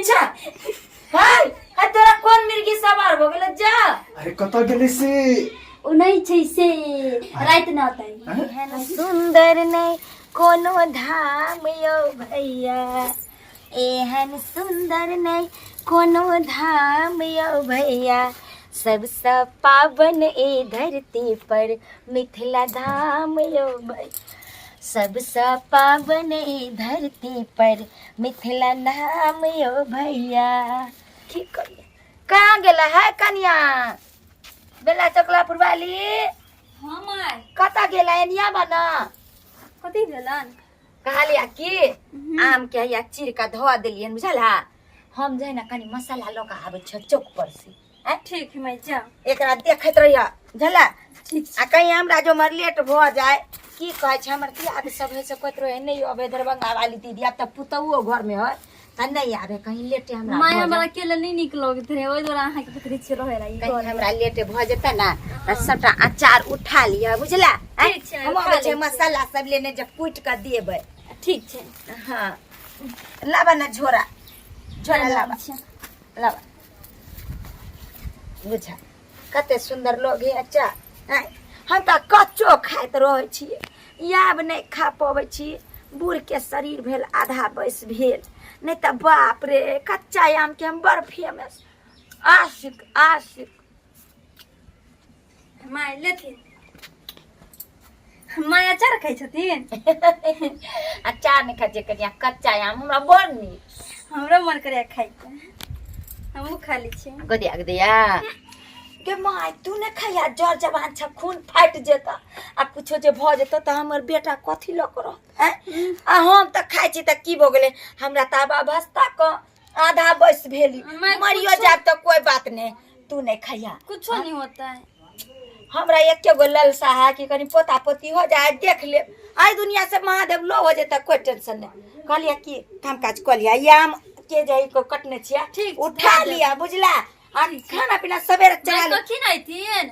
जा हाय हाय तोरा कौन मिर्गी सवार हो गेल जा। अरे कत गेली से नहीं छै से रात ना होतै है सुंदर नहीं कोनो धाम यो भैया एहन सुंदर नहीं कोनो धाम यो भैया सबसे पावन ए धरती पर मिथिला धाम यो भैया सबसे पावन ए धरती पर मिथिला धाम यो भैया। ठीक करिए कहाँ गेला है कन्या बेला चकलापुर वाली हमार कता गेला एनिया बना कथी भेलन कहलिया कि आम के या चीर का धोआ देलियन बुझला हम जे ना कनी मसाला लगा आवे छ चौक पर से ठीक है मैं जा एकरा देखैत रहिया झला ठीक आ कहीं हमरा जो मर लेट भ जाए की कहै छै हमर की आदमी सब है से कहत रहे नहीं अबे दरभंगा वाली दीदी अब त पुतौओ घर में है त नहीं आवे कहीं लेटे हमरा मैं हमरा अकेले नहीं निकलोगे थे ओइ द्वारा अहाँ के पत्नी छ रहे रही कहीं हमरा लेटे भ जेता ना त सबटा अचार उठा लिया बुझला ठीक छै, हम उठा आवे छै लेब। मसाला सब लेने जब कूट के देबै ठीक है हाँ लाबा ना झोरा झोरा लाबा लाबा बुझा कते सुंदर लोग है अच्छा हम तो कच्चो खाइत रहे छिए याब नहीं खा पाबै छी बूढ़ के शरीर भेल आधा बैस भेल नहीं तो बाप रे कच्चा आम के हम बड़ फेमस आशिक आशिक मैं लेथिन मैं अचार खाइ छथिन अचार नहीं खाए कनिया कच्चा आम हमरा बड़ नीक हमरा मन करे खाइ के हमहु खा ली छी गदिया गदिया के माय तू ने खाया जर जवान छ खून फाट जेता आ कुछो जे भ जेता त हमर बेटा कथी ल कर आ हम त खाइ छी त की भ गेले हमरा ताबा भस्ता क आधा बस भेली मरियो जाब त कोई बात नहीं तू नहीं खाया कुछ नहीं होता है हमरा एके गो ललसा है कि कनी पोता पोती हो जाए देख ले आई दुनिया से महादेव लो हो जेता कोई टेंशन नहीं कहलिया की काम काज कर लिया याम के जाई को कटने छिया ठीक उठा लिया बुझला आ खाना पीना सवेरे चला ले कखी नहीं थीन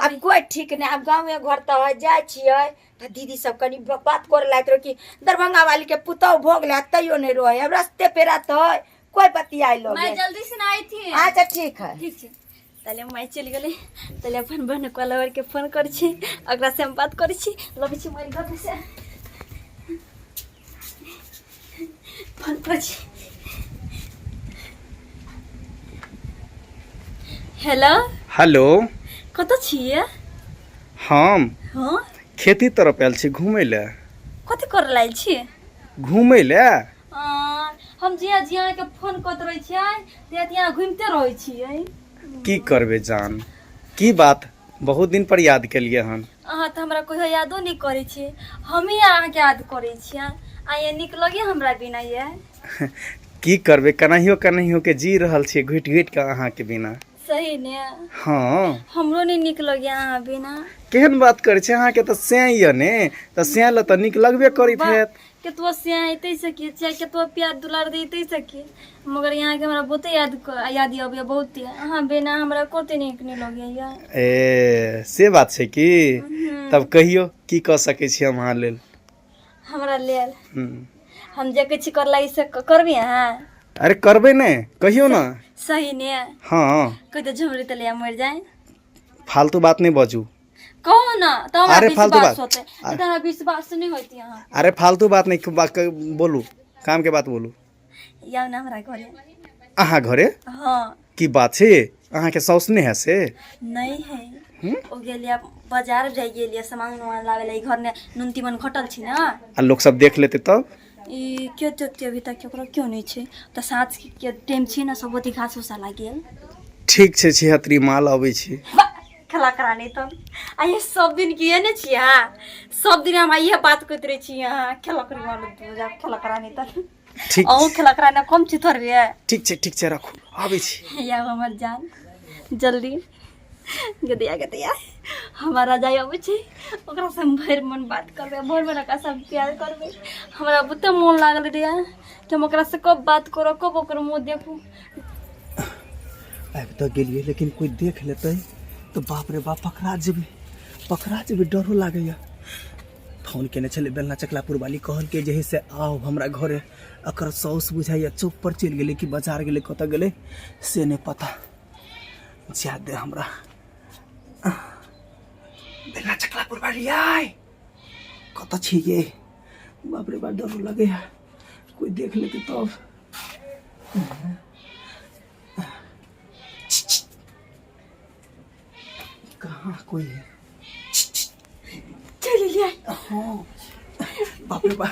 अब कोई ठीक नहीं अब गाँव में घर तो है जाए छिए त दीदी सब कनी बात कर लाइत रहो कि दरभंगा वाली के पुतौ भोग ले तैयो नहीं रहे अब रास्ते पे रहत है कोई बतिया लो मैं जल्दी से ना आई थी अच्छा ठीक है ठीक है तले मैं चल गेले तले अपन बहन कॉलर के फोन कर छी अगला से हम बात कर छी लबी छी मोर घर से फोन कर छी हेलो हेलो कत छिए हम हां खेती तरफ आयल छी घूमै ले कथि कर लाइल छी घूमै ले हम जिया जिया के फोन करत रही छियै ते यहाँ घूमते रहै छियै की करबे जान की बात बहुत दिन पर याद केलिए हन अहाँ तो हमरा कोई यादो नहीं करे छी हम ही अहाँ के याद करे छी आ ये निक लगे हमरा बिना ये की करबे कनाहियो के जी रहल छी घुट घुट के अहाँ के बिना सही ने हाँ हमरो नहीं निक लगे अहाँ बिना केहन बात करे छै अहाँ के त सें ये ने त सें ल त निक लगबे करित हेत केतबो से आते सके चाहे केतबो प्यार दुलार देते सके मगर यहाँ के हमरा बहुत याद आबे बहुत अहाँ बिना हमरा कोते निक नहीं लगे या ए से बात छै की तब कहियो की क सके छी हम अहाँ लेल हमरा लेल हम जे किछ करला ई से करबी अहाँ अरे करबे ने कहियो ना सही ने हाँ कोई तो झुमरी तले मर जाए फालतू बात नहीं बजू कहो ना तो हमरा अरे फालतू विश्वास बात। होते इतना विश्वास नहीं होती यहाँ अरे फालतू बात नहीं बोलू काम के बात बोलू या ना हमरा घरे अहाँ घरे हाँ की बात छै अहाँ के सौस नहीं है से नहीं है ओ गेलिया बाजार जाई गेलिया सामान लावे ला घर ने नुन तीमन घटल छी ना आ लोग सब देख लेते तब ई क्यों तो अभी तक केकरो क्यों नहीं छे तो साँझ के टाइम छी ना सब ओती घास उसा लाग गेल ठीक छै छिहत्तरी माल अबै छी खेला कराने तो आ ये सब दिन किए ने छी हां सब दिन हम ये बात करते रही छी हां खेला करी वाला दो जा खेला कराने तो ठीक औ खेला कराने कम छी थोड़बे ठीक छै रखू आबै छी या हमर जान जल्दी गदिया हमारा जाय अबै छी ओकरा से भर मन बात करबे भर मन का सब प्यार करबे हमरा बहुत मन लागल रे कि हम ओकरा से कब बात करो कब ओकर मुंह देखू अब तो गेलिए लेकिन कोई देख लेते तो बाप रे बाप पकड़ा जेबे डरो लागैया फोन केने चले बेलना चकलापुर वाली कहल के जे से आओ हमरा घरे अकर सौस बुझाइया चौक पर चल गेले कि बाजार गेले कत गेले से नहीं पता ज्यादा हमरा बेलना चकलापुर वाली आय कत छिए बाप रे बाप डर लगे कोई देख लेते तो कहाँ कोई है चल लिया बाप रे बाप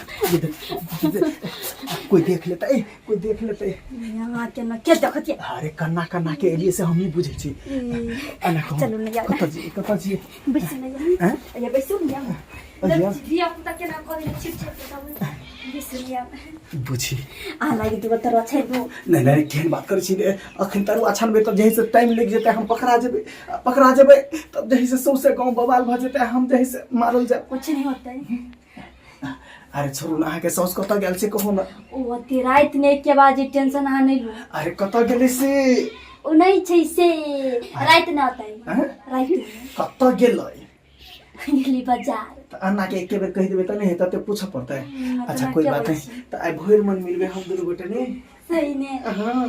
कोई देख लेता है कोई देख लेता है यहाँ के ना क्या देखत है अरे कन्ना कन्ना के एलिए से हम ही बुझे छी अना कहो चलो नहीं यार कत जी बैठ नहीं हैं ये बैठ नहीं यार अजिया दिया पुता के ना कर छिट छिट बताओ बिसलिया बुझी आ लागे तू बता अच्छा दो नहीं केहन बात कर छी अखन तारू अच्छा में तब जही से टाइम लग जेते हम पकड़ा जेबे तब जही से सौसे गांव बवाल भ जेते हम जही से मारल जाए कुछ नहीं होता है अरे छोरू ना के सौस कत गेल से कहो ना ओ ते रात ने के बाद टेंशन आ नहीं लो अरे कत गेले से ओ नहीं छै से रात ना होता है रात कत गेलै गेली बाजार तो अन्ना के एक बेर कह देबे त नहीं हेता ते पूछ पड़ता है अच्छा कोई बात नहीं तो आई भोर मन मिलबे हम दुनु गोटे ने सही ने हां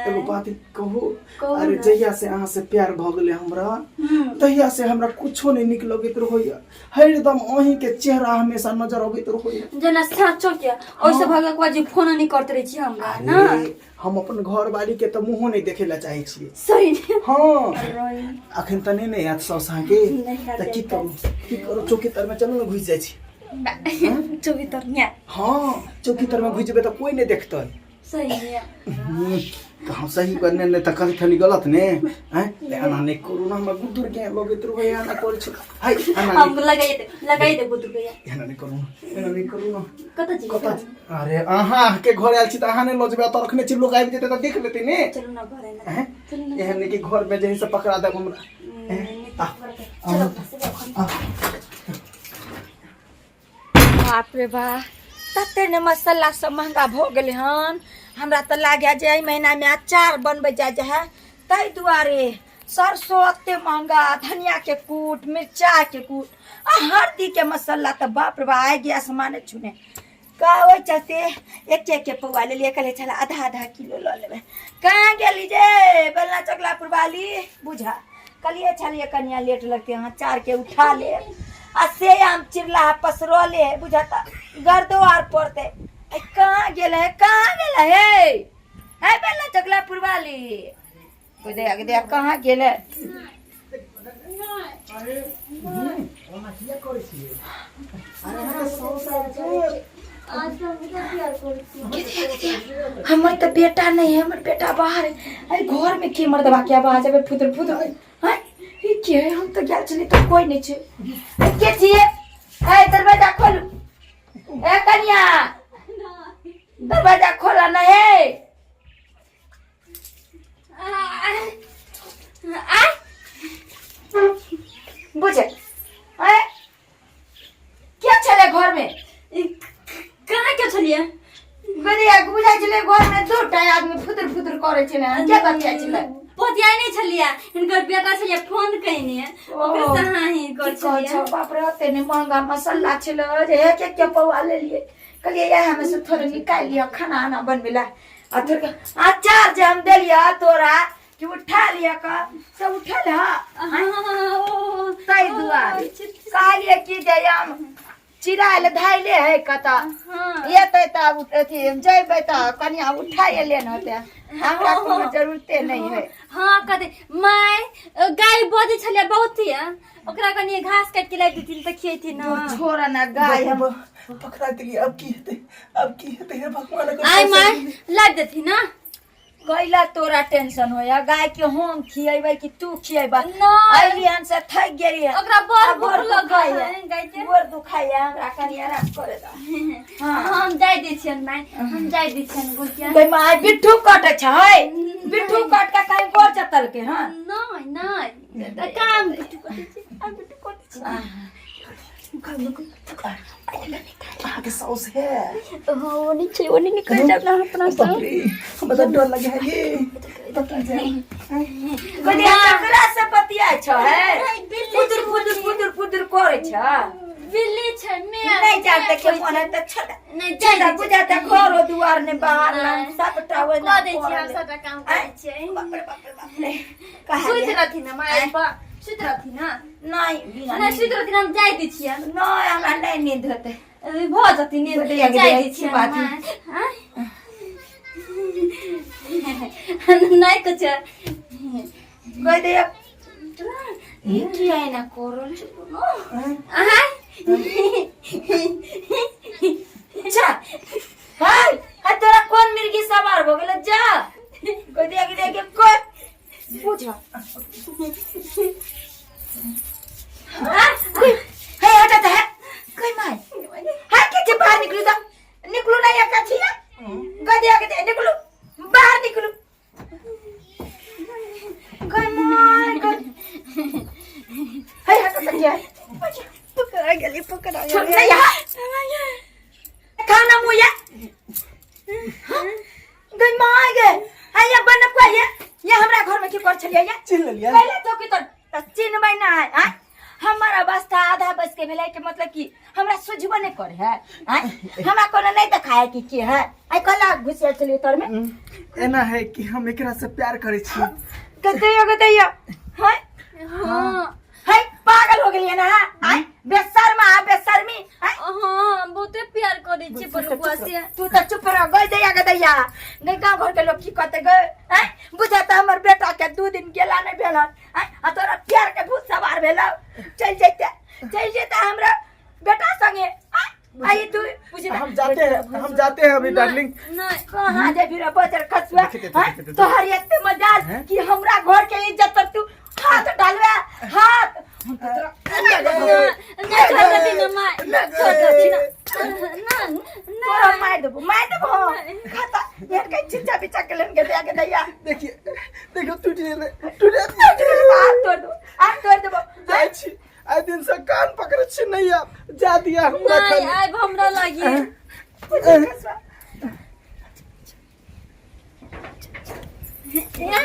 एगो बात कहू अरे जहिया से अहाँ से प्यार भ गेले हमरा तहिया से हमरा कुछो नहीं निक लगैत रहैया हरदम अहीं के चेहरा हमेशा नजर अबैत रहैया जना साचो के ओइसे भगक बाजी फोन नहीं करते रही छी हमरा ना हम अपन घर वाली के त मुंह नहीं देखे ला चाहे छी सही ने हां अखन त नहीं याद सौसा के त की करू चौकी तर में चलो ना घुस जाय छी चौकी तर ने हां चौकी तर में घुस जेबे त कोई नहीं देखतै सही है कहाँ सही करने ने त कल खली गलत ने हैं आना ने कोरोना में गुदुर के लगैत रहे आना कर छ हाय आना हम लगाई दे गुदुर के आना ने करू कत जी अरे आहा के घर आल छी त आहा ने ल जेबे त रखने छी लोग आबि जेते त देख लेते ने चलो ना घरे ना हैं एहन के घर में जही से पकड़ा दे हमरा बाप रे बा तते ने मसाला सब महंगा भ गेले हन हमरा त लाग्या जे एहि महीना में अचार बनबे जा है तै दुआरे सरसों अते महंगा धनिया के कूट मिर्चा के कूट आ हल्दी के मसाला त बाप रे बा आ गया आसमान छूने का ओइ चलते एक के पौआ ले लिए कले चला आधा किलो ल लेबे कहां गेली जे बेलना चकलापुर वाली बुझा कलिए चलिए कनिया लेट लगते हैं चार के उठा ले आ से आम चिरला पसरो ले बुझाता गर्दो आर पड़ते कहाँ गेल है बेलना चकलापुर वाली दे कहाँ गेल है हमर तो बेटा नहीं है हमर बेटा बाहर है अरे घर में के मर्दवा के आवाज आवे फुदर फुदर हैं ये के है हम तो गेल चली तो कोई नहीं छे के छिए ए दरवाजा खोल ए कन्या दरवाजा खोला ना है बुझे क्या चले घर में कहाँ के छलिए गदिया बुझा चले घर में दो टा आदमी फुदर फुदर करे छले क्या बतिया छले पोतिया नहीं छलिए इनकर बेटा से फोन कइने ओकरे सहा ही कर छलिए बाप रे ओते ने महंगा मसाला छले जे एक एक के पौआ ले लिए कहलिए यह हमें से थोड़ा निकाल लिया खाना आना बनबेला आ थोड़ा अचार जे हम देलिया तोरा कि उठा लिया का सब उठा ले हां तई दुआरे कालिए की जयम चिराइल धाइले है कता ये त अथी जइबै त कनिया उठाए लेन होते हमरा कोनो जरूरते नहीं है हां कदे माय गाय बजे छले बहुत ही ओकरा कनी घास काट के लाई देती त खिएती ना छोरा ना गाय अब पकड़ा के लिए अब की हेते हे भगवान का आई माय लाग देती ना कैला तोरा टेंशन होया गाय के हम खिएबै कि तू खिएबा आइलियन से थक गेली है ओकरा बर लगाई है गाय के गोर दुखाई है हमरा कनिया रात करे दा हम जाय दै छियन माय हम जाय दै छियन गुलकिया गई माय बिट्ठू काटे छै बिट्ठू काट के काई गोर चतल के हां नहीं काम बिट्ठू काटे छै आगे सौस है वो नहीं निकल जाना अपना सब हम तो डर लगे है ये गदिया ककरा से बतिया छ है पुदुर पुदुर पुदुर पुदुर करे छ बिल्ली छै मैं नहीं जाते के मन है तो छड़ा नहीं छड़ा बुझाता घर दुआर ने बाहर न सबटा ओइ कह दै छी हम सबटा काम करै छियै बाप रे बाप रे कहा सुति रहथिन न माय पर सुति रहथिन न नहीं बिना नहीं सुति रहथिन हम जाय दै छियै नहीं हमरा नहीं नींद होते भ जति नींद बढ़िया जाय दै अच्छी छियै बात नहीं कुछ कोई दे ये किया है ना कोरल जा हाय आ तोरा कौन मिर्गी सवार हो गेल जा कोई दे के कोई पूछा हे हटा है कोई माय हाय के बाहर निकलू तो निकलू ना या कछिया गदिया के निकलू बाहर निकलू कोई माय हे हटा तकिया पकड़ा गेली छोड़ ना यहाँ खाना मुया गई माय गे हाय या बन को ये हमरा घर में की कर छलिया या चिन लिया पहले तो की तो चिन महीना है हां हमारा अवस्था आधा बस के भेलै के मतलब कि हमरा सुझबो नहीं करे है हां हमरा कोनो नहीं दिखाए कि है आई कला घुसिया चली तोर में एना है कि हम एकरा से प्यार करे छी गदैया हां हां हाय पागल हो गेलिए ना हां बेशर्मा बेशर्मी हां बहुते प्यार करै छी बलुआ से तू तो चुप रह गदैया नहीं गांव घर के लोग की कहते गए हैं बुझाता हमर बेटा के 2 दिन गेला नहीं भेलन हैं आ तोरा प्यार के भूत सवार भेला चल जेता हमरा बेटा संगे आई तू बुझे हम जाते हैं अभी डार्लिंग नहीं कहां जा फिर बचर खसुआ हैं तोहर एते मजाल कि हमरा घर के इज्जत पर तू हाथ डालवे हाथ हम तो नहीं छोड़ दी ना माय छोड़ दी ना तोरा मार देबो खाता यार कहीं चिंचा बिचा के लेन के दैया देखिए देखो टूट तोड़ देबो जाय छी आइ दिन से कान पकड़े छी नहीं आप जा दिया हमरा नहीं आइ हमरा लागी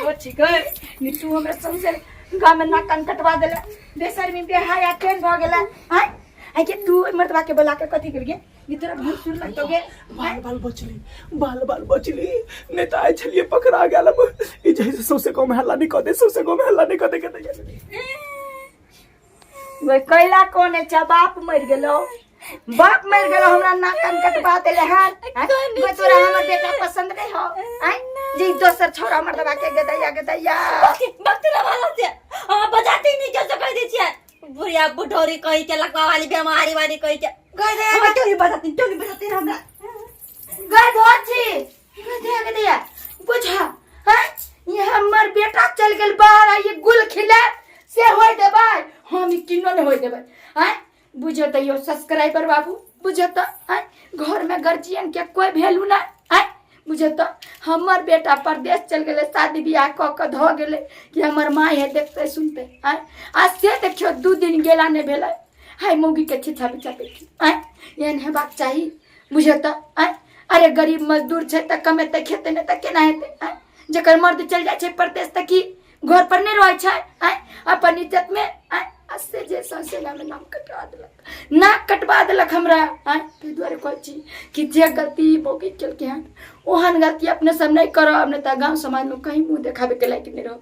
बच्ची गए नी तू हमरा समझे गांव में नाक कान कटवा देले बेसर में बेहाया ट्रेन भ गेला हां आई के तू मर्दवा के बुला के कथि कर गे नी तोरा भूत सुन लगतोगे बाल बचली नहीं तो आइ छलिए पकड़ा गेल ई जैसे सौसे को में हल्ला नहीं कर दे के वे कैला कोने छ बाप मर गेलो हमरा नाक कान कटवा देले हां वे तोरा हमर बेटा पसंद नहीं हो आई जी दोसर छोरा मर्दवा के गदैया भक्ति वाला से हां बजाती नहीं कैसे कह दी छिए बुढ़िया बुढ़ोरी कहि के लकवा वाली बीमारी वाली कहि के गए टोली बजाती हमरा गए धोची गदैया बुझा हां ये हमर बेटा चल गेल बाहर आ ये गुल खिला से होय देबै हम किनो नहीं होय देबै हां बुझो त यो सब्सक्राइबर बाबू बुझो त हां घर में गार्जियन के कोई वैल्यू ना हां बुझो त हमर बेटा परदेश चल गेले शादी बियाह क ध गेले कि हमर मां है देखते सुनते हां आज से देखियो 2 दिन गेला नहीं भेलै हाय मौगी के छिछा बिचा देखी हां एहन हेबाक चाही बुझो त हां अरे गरीब मजदूर छै त कमेते खेते न त केना हेते हां जकर मर्द चल जाय छै परदेश त की घर पर नहीं रहे छै हां अपन इज्जत में हां अससे जे ससेला में नाक कटवा देलक हमरा हां ते दुआरे कहै छी कि जे गलती मौगी केलके हन ओहन गलती अपने सब नहीं करब नहीं त गांव समाज में कहीं मुंह देखाबे के लायक नहीं रहो।